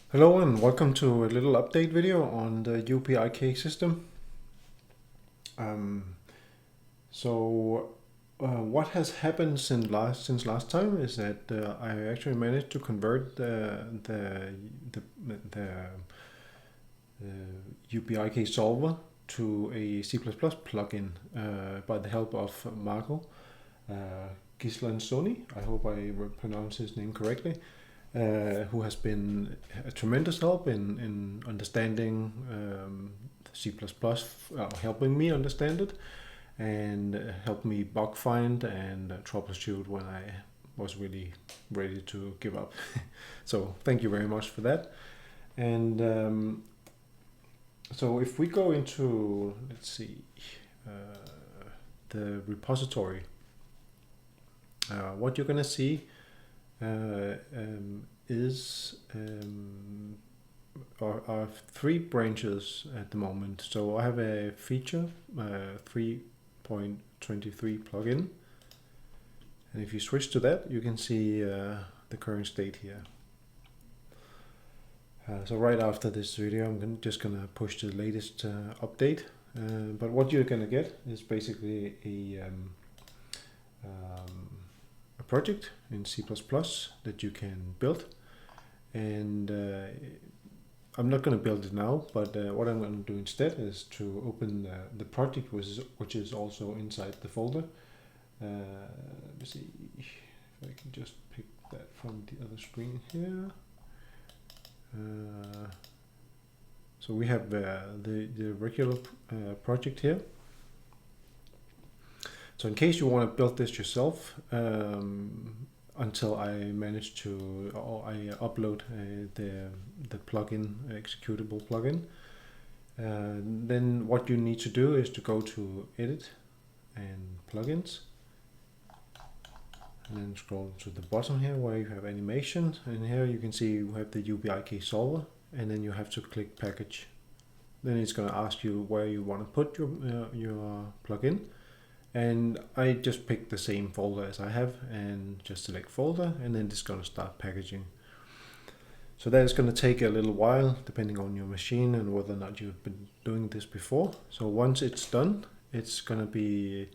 Hello and welcome to a little update video on the UBIK system. Um, what has happened since last time is that I actually managed to convert the UBIK solver to a C++ plugin by the help of Marco Gislansoni. I hope I pronounced his name correctly. Who has been a tremendous help in understanding C++, helping me understand it, and helped me bug find and troubleshoot when I was really ready to give up. So thank you very much for that. And so if we go into, let's see, the repository, what you're going to see are three branches at the moment. So I have a feature 3.23 plugin, and if you switch to that, you can see the current state here. So right after this video, I'm just gonna push the latest update. But what you're gonna get is basically a project in C++ that you can build, and I'm not going to build it now, but what I'm going to do instead is to open the project, which is also inside the folder. Let me see if I can just pick that from the other screen here. So we have the regular project here. So in case you want to build this yourself, until I manage to, or I upload the plugin, executable plugin, then what you need to do is to go to Edit and Plugins, and then scroll to the bottom here where you have animation, and here you can see you have the UBIK solver, and then you have to click Package. Then it's going to ask you where you want to put your plugin. And I just picked the same folder as I have and just select folder, and then it's going to start packaging. So that is going to take a little while depending on your machine and whether or not you've been doing this before. So once it's done, it's going to be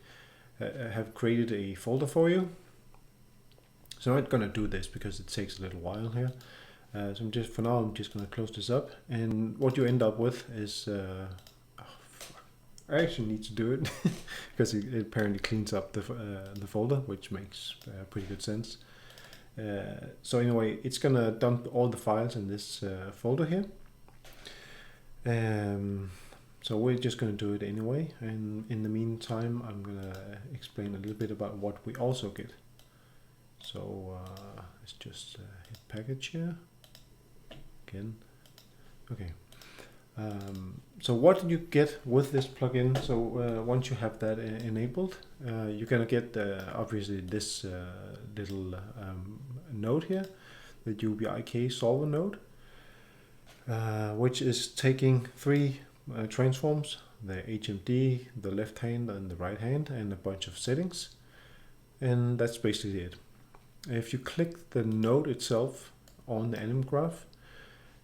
have created a folder for you. So I'm not going to do this because it takes a little while here. So for now I'm just going to close this up, and what you end up with is I actually need to do it because it apparently cleans up the folder, which makes pretty good sense. So anyway, it's gonna dump all the files in this folder here. So we're just gonna do it anyway, and in the meantime I'm gonna explain a little bit about what we also get. So let's just hit package here again. Okay. So what you get with this plugin, so once you have that enabled, you're gonna get obviously this little node here, the UBIK solver node, which is taking three transforms, the HMD, the left hand and the right hand, and a bunch of settings, and that's basically it. If you click the node itself on the anim graph,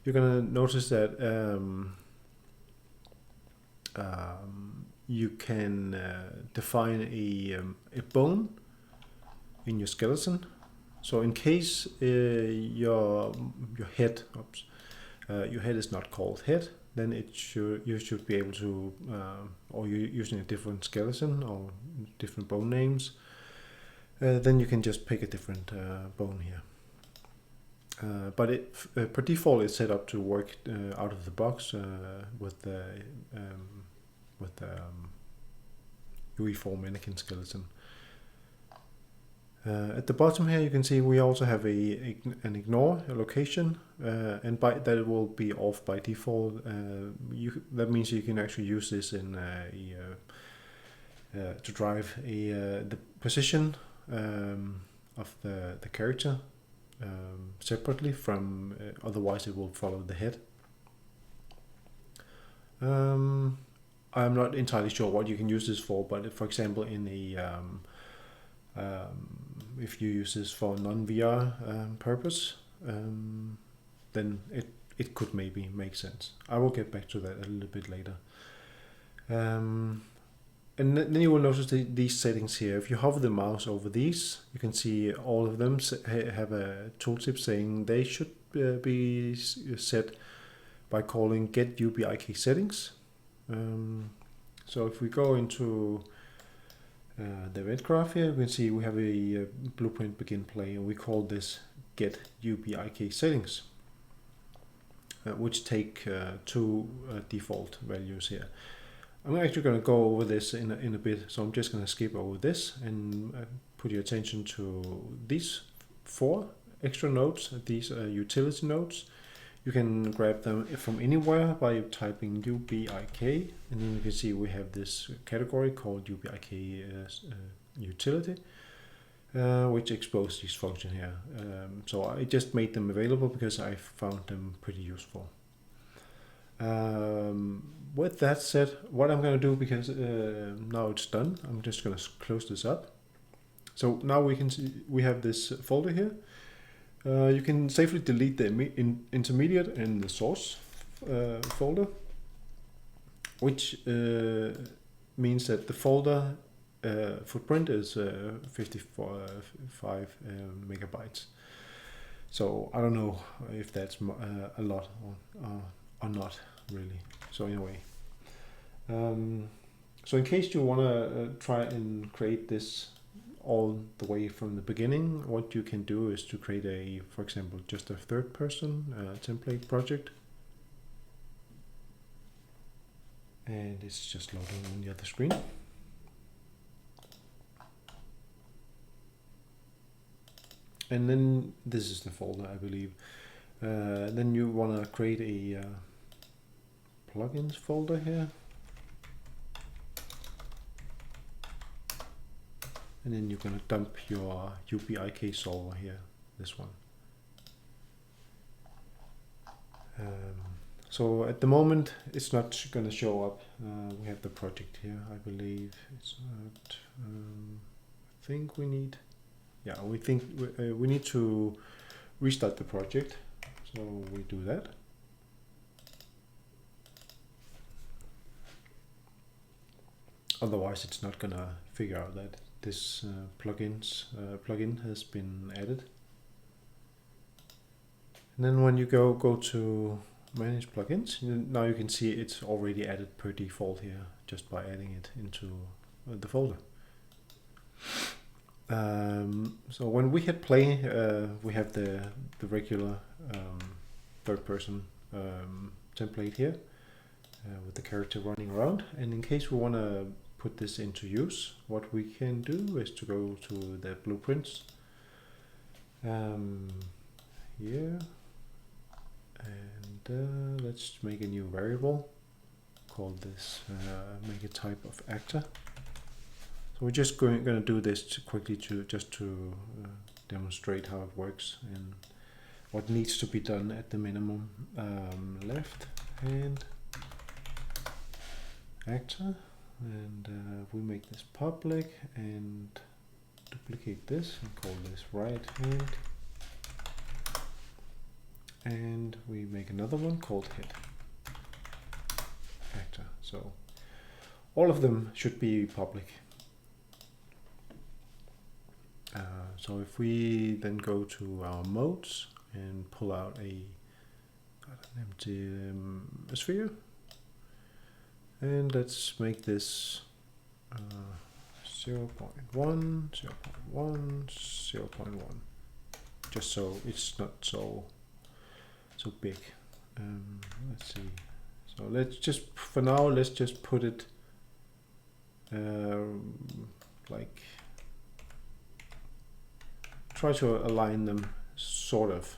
you're gonna notice that you can define a bone in your skeleton. So in case your head is not called head, then you should be able to, or you're using a different skeleton or different bone names, then you can just pick a different bone here. But per default it's set up to work out of the box with the UE4 mannequin skeleton. At the bottom here you can see we also have an ignore location, and by that it will be off by default. That means you can actually use this in to drive the position of the character separately from, otherwise it will follow the head. I'm not entirely sure what you can use this for, but for example in if you use this for non-VR purpose, then it could maybe make sense. I will get back to that a little bit later. And then you will notice these settings here. If you hover the mouse over these, you can see all of them have a tooltip saying they should be set by calling get Upi Key Settings. So if we go into the event graph here, you can see we have a blueprint begin play, and we call this get Upi Key Settings, which take two default values here. I'm actually going to go over this in a bit, so I'm just going to skip over this and put your attention to these 4 extra nodes. These are utility nodes. You can grab them from anywhere by typing UBIK, and then you can see we have this category called UBIK utility, which exposes this function here. So I just made them available because I found them pretty useful. With that said, what I'm going to do, because now it's done, I'm just going to close this up. So now we can see we have this folder here. You can safely delete the intermediate and the source folder, which means that the folder footprint is 55 megabytes. So I don't know if that's a lot or not really. So anyway, so in case you want to try and create this all the way from the beginning, what you can do is to create for example, just a third person template project. And it's just loading on the other screen. And then this is the folder, I believe. Then you want to create a plugins folder here. And then you're going to dump your UBIK solver here, this one. So at the moment, it's not going to show up. We have the project here, I believe. It's not. I think we need. Yeah, we think we need to restart the project. So we do that. Otherwise, it's not going to figure out that this plugin has been added. And then when you go to manage plugins, now you can see it's already added per default here, just by adding it into the folder. So when we hit play, we have the regular third person template here with the character running around. And in case we want to put this into use, what we can do is to go to the blueprints here, and let's make a new variable, call this make a type of actor. So we're just going to do this quickly to demonstrate how it works and what needs to be done at the minimum. Left hand actor, and we make this public and duplicate this and call this right hand, and we make another one called head actor. So all of them should be public. So if we then go to our modes and pull out an empty sphere, and let's make this 0.1, 0.1, 0.1, just so it's not so big. Let's see. So let's just, for now, let's just put it like, try to align them sort of.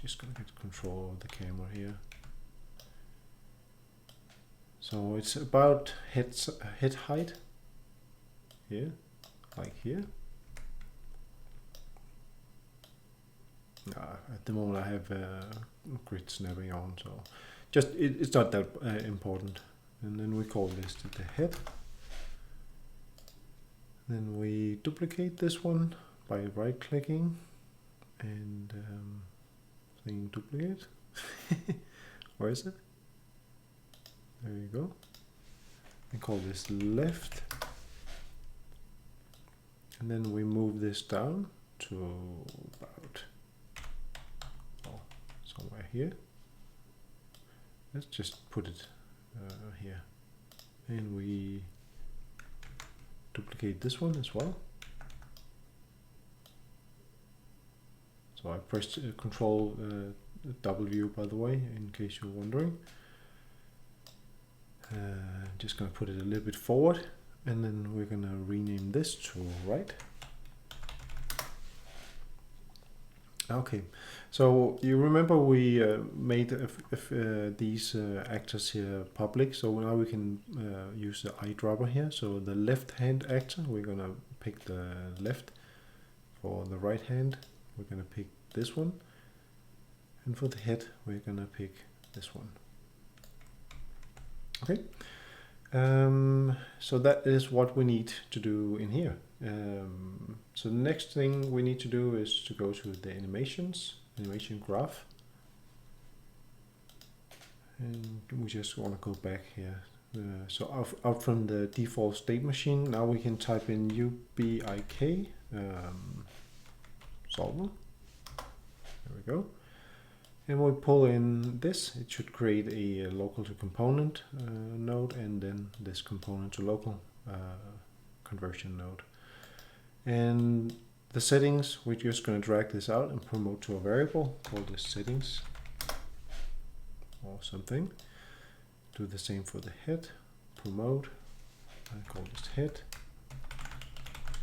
Just gonna get control of the camera here. So it's about head height here, like here. At the moment I have grid snapping on, so just it's not that important. And then we call this the head. Then we duplicate this one by right clicking and saying duplicate. Where is it? There you go. We call this left. And then we move this down to about somewhere here. Let's just put it here. And we duplicate this one as well. So I pressed Control W, by the way, in case you're wondering. Just going to put it a little bit forward, and then we're going to rename this to right. Okay, so you remember we made these actors here public, so now we can use the eyedropper here. So the left hand actor, we're going to pick the left. For the right hand, we're going to pick this one. And for the head, we're going to pick this one. Okay, so that is what we need to do in here. So the next thing we need to do is to go to the animation graph. And we just want to go back here. So out from the default state machine, now we can type in UBIK solver. There we go. And we pull in this, it should create a local to component node, and then this component to local conversion node. And the settings, we're just going to drag this out and promote to a variable, call this settings or something. Do the same for the head, promote, I call this head,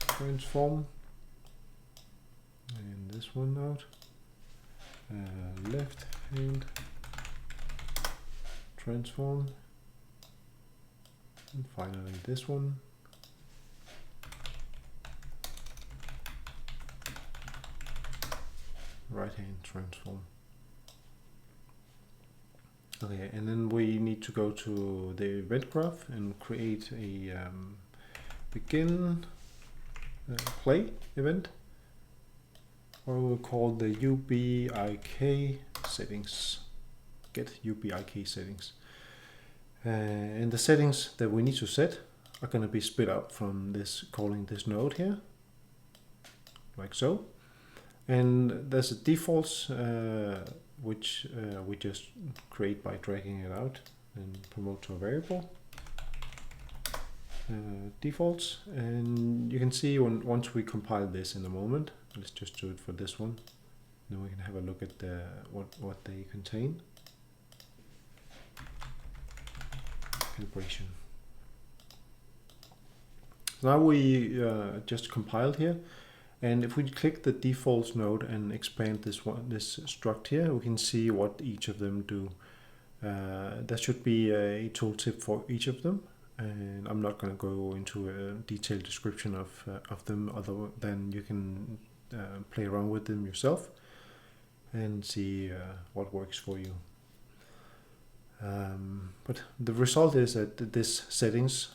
transform, and this one out. Left hand, transform, and finally this one. Right hand, transform. Okay, and then we need to go to the event graph and create a begin play event. Or we'll call the UBIK settings. Get UBIK settings. And the settings that we need to set are going to be split up from this, calling this node here, like so. And there's a defaults which we just create by dragging it out and promote to a variable. Defaults, and you can see once we compile this in a moment. Let's just do it for this one. Then we can have a look at what they contain. Calibration. Now we just compiled here, and if we click the defaults node and expand this struct here, we can see what each of them do. There should be a tooltip for each of them. And I'm not going to go into a detailed description of them, other than you can play around with them yourself and see what works for you. But the result is that this settings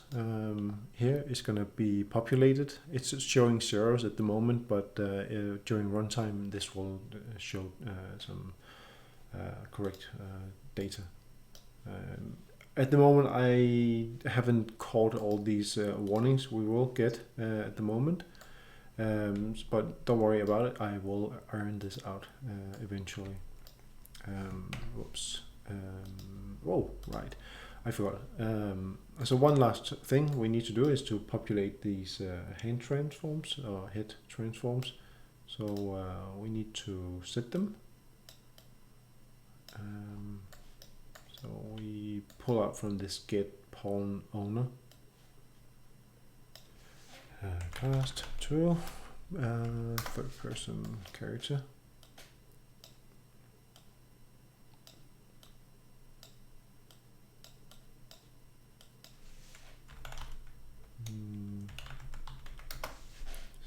here is going to be populated. It's showing zeros at the moment, but during runtime this will show some correct data. At the moment, I haven't caught all these warnings we will get at the moment, but don't worry about it. I will iron this out eventually. Whoops. Oh, right. I forgot. So one last thing we need to do is to populate these hand transforms or head transforms. So we need to set them. So we pull out from this get pawn owner, cast to third person character.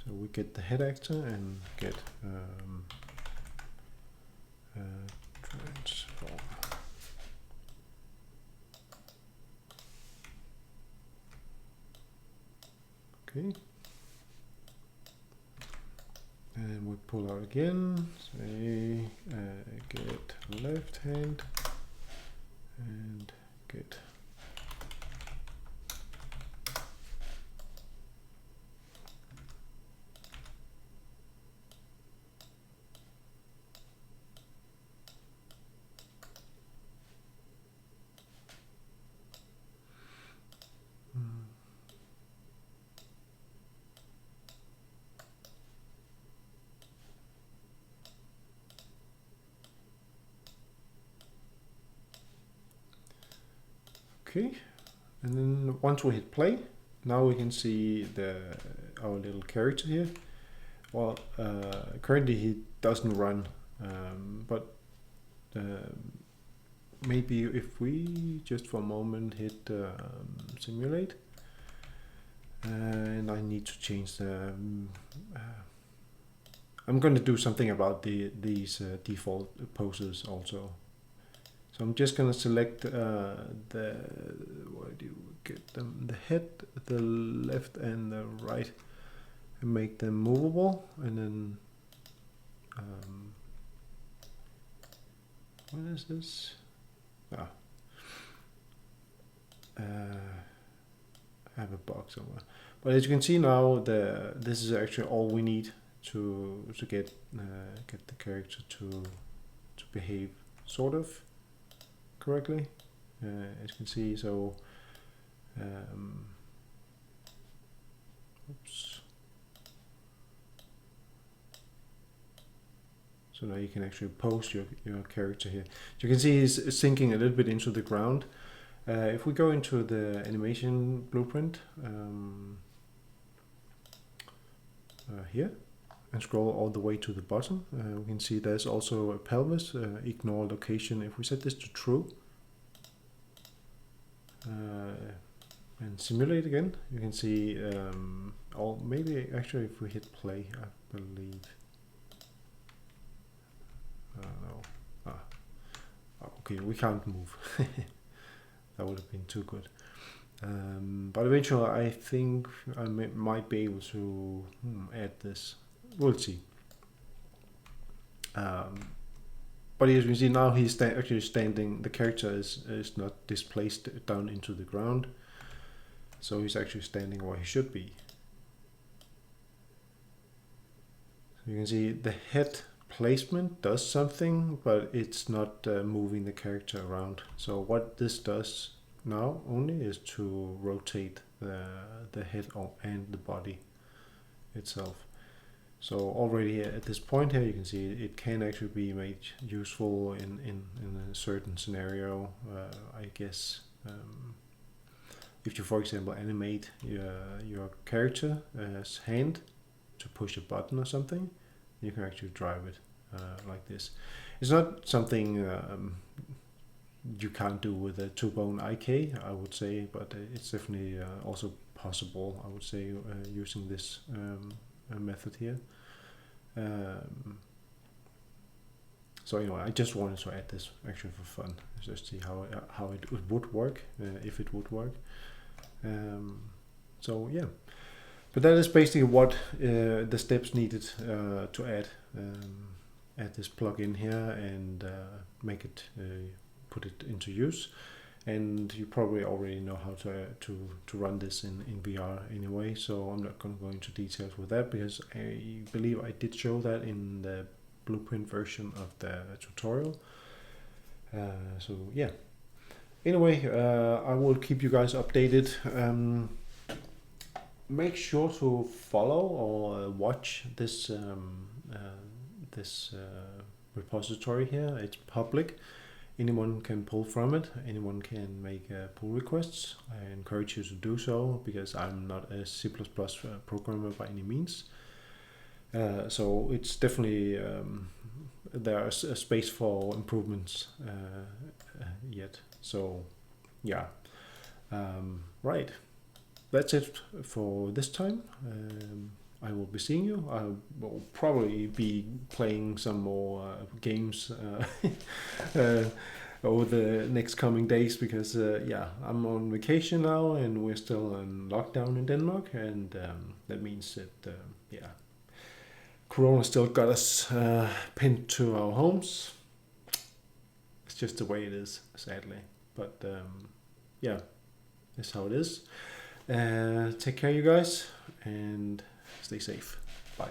So we get the head actor and get transform. Okay, and we pull out again, say get left hand and get okay, and then once we hit play, now we can see our little character here. Well, currently he doesn't run, but maybe if we just for a moment hit simulate, and I need to change the. I'm going to do something about these default poses also. So I'm just going to select where do you get them? The head, the left and the right, and make them movable. And then, what is this? I have a bug somewhere. But as you can see now, this is actually all we need to get the character to behave sort of correctly, as you can see. So oops. So now you can actually pose your character here. You can see he's sinking a little bit into the ground. If we go into the animation blueprint here and scroll all the way to the bottom, we can see there's also a pelvis, ignore location. If we set this to true and simulate again, you can see, or maybe actually if we hit play, I believe, no, okay, we can't move. That would have been too good. But eventually I think I might be able to add this. We'll see. But as you can see now, he's actually standing. The character is not displaced down into the ground, so he's actually standing where he should be. So you can see the head placement does something, but it's not moving the character around. So what this does now only is to rotate the head and the body itself. So already at this point here, you can see it can actually be made useful in a certain scenario. I guess if you, for example, animate your character's hand to push a button or something, you can actually drive it like this. It's not something you can't do with a two-bone IK, I would say, but it's definitely also possible, I would say, using this method here. So anyway, I just wanted to add this actually for fun, just see how it would work, if it would work. So yeah, but that is basically what the steps needed to add this plugin here and make it put it into use. And you probably already know how to run this in VR anyway, so I'm not going to go into details with that, because I believe I did show that in the blueprint version of the tutorial. So yeah, anyway, I will keep you guys updated. Make sure to follow or watch this repository here. It's public. Anyone can pull from it. Anyone can make pull requests. I encourage you to do so, because I'm not a C++ programmer by any means. So it's definitely there's a space for improvements yet. So yeah, right. That's it for this time. I will be seeing you. I will probably be playing some more games over the next coming days, because yeah, I'm on vacation now and we're still in lockdown in Denmark, and that means that yeah, Corona still got us pinned to our homes. It's just the way it is, sadly. But yeah, that's how it is. Take care, you guys, and stay safe. Bye.